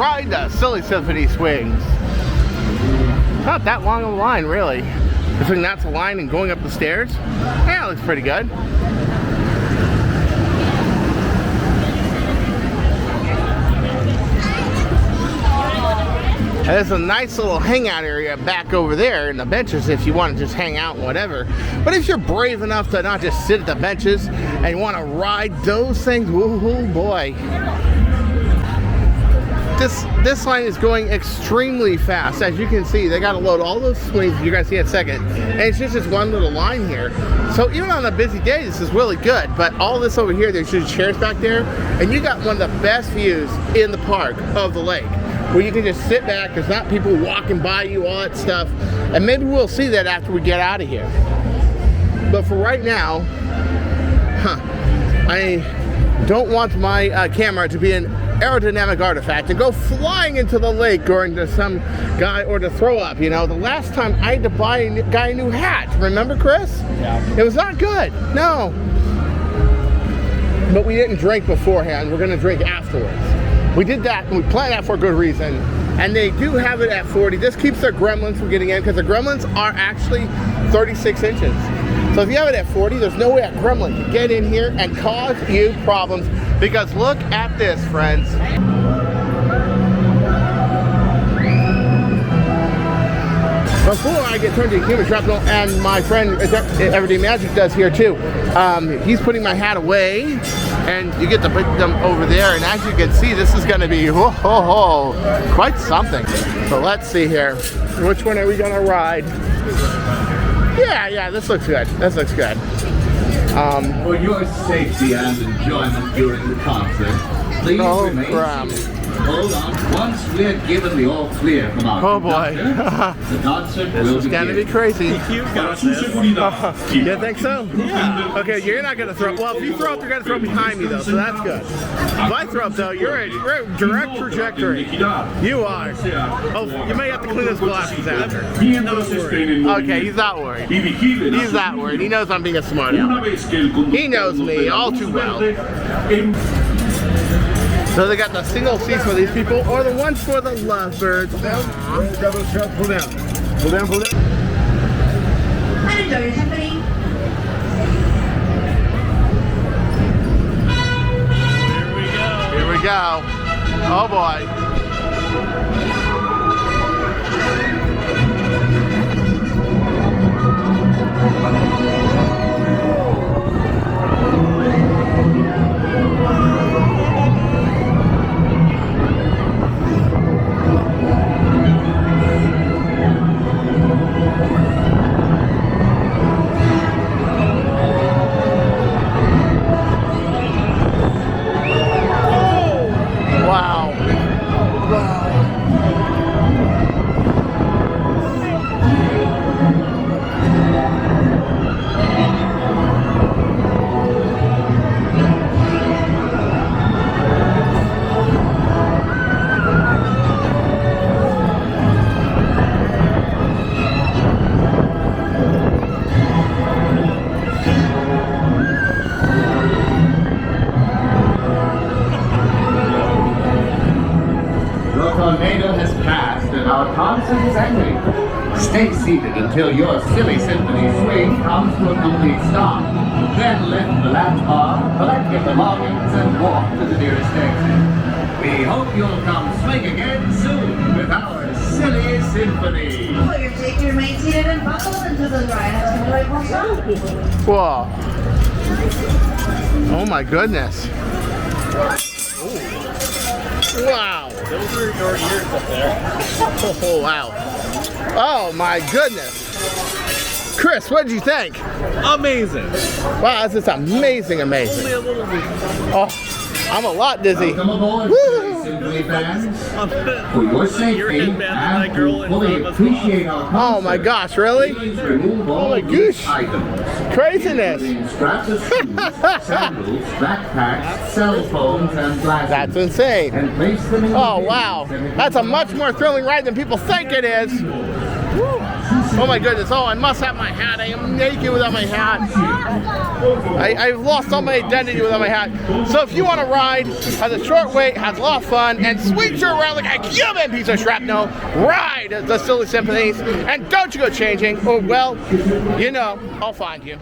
ride the Silly Symphony Swings. Not that long of a line, really. Between that's the line and going up the stairs. Yeah, it looks pretty good. And there's a nice little hangout area back over there in the benches if you want to just hang out and whatever. But if you're brave enough to not just sit at the benches and you want to ride those things, woohoo boy. This line is going extremely fast. As you can see, they got to load all those swings you're going to see in a second. And it's just this one little line here. So even on a busy day, this is really good. But all this over here, there's just chairs back there. And you got one of the best views in the park of the lake, where you can just sit back. There's not people walking by you, all that stuff. And maybe we'll see that after we get out of here. But for right now, I don't want my camera to be an aerodynamic artifact and go flying into the lake or into some guy or to throw up. You know, the last time I had to buy a guy a new hat. Remember, Chris? Yeah. It was not good. No. But we didn't drink beforehand. We're going to drink afterwards. We did that, and we planned that for a good reason. And they do have it at 40. This keeps their gremlins from getting in, because the gremlins are actually 36 inches. So if you have it at 40, there's no way a gremlin can get in here and cause you problems. Because look at this, friends. Before I get turned to human shrapnel, and my friend Everyday Magic does here too, he's putting my hat away, and you get to put them over there, and as you can see, this is going to be quite something. So let's see here. Which one are we going to ride? Yeah, this looks good. This looks good. For your safety and enjoyment during the concert, please remain seated. Hold on. Once we're given the all clear from our the concert will begin. This is going to be crazy. You got this. You think so? Yeah. Okay, you're not going to throw. Well, if you throw up, you're going to throw behind me, though, so that's good. If I throw up, though, you're a direct trajectory. You are. Oh, you may have to clean those glasses after. Okay, he's not worried. He's not worried. He knows I'm being a smart aleck. He knows me all too well. So they got the single seats for these people, or the ones for the lovebirds. Pull down. Pull down. And enjoy your company. Here we go. Oh boy. Stay seated until your Silly Symphony Swing comes to a complete stop. Then lift the latch bar, collect your belongings, and walk to the nearest exit. We hope you'll come swing again soon with our Silly Symphony. Put your safety, remain seated and buckle into the ride. Whoa. Oh my goodness. Wow. Those are your ears up there. Oh, wow. Oh my goodness. Chris, what did you think? Amazing. Wow, this is amazing. Only a little bit. Oh, I'm a lot dizzy. Welcome aboard, Silly Symphony fans. For your safety and to fully appreciate our concert, Oh my gosh, really? please remove all my gosh. items. Craziness. Including straps of shoes, sandals, backpacks, cell phones, and glasses. That's insane. And place them in Oh the wow. bins. That's a much more thrilling ride than people think it is. Oh my goodness, oh, I must have my hat. I am naked without my hat. I've lost all my identity without my hat. So if you want to ride, has a short wait, has a lot of fun, and swings you around like a human piece of shrapnel, ride the Silly Symphonies, and don't you go changing, or well, you know, I'll find you.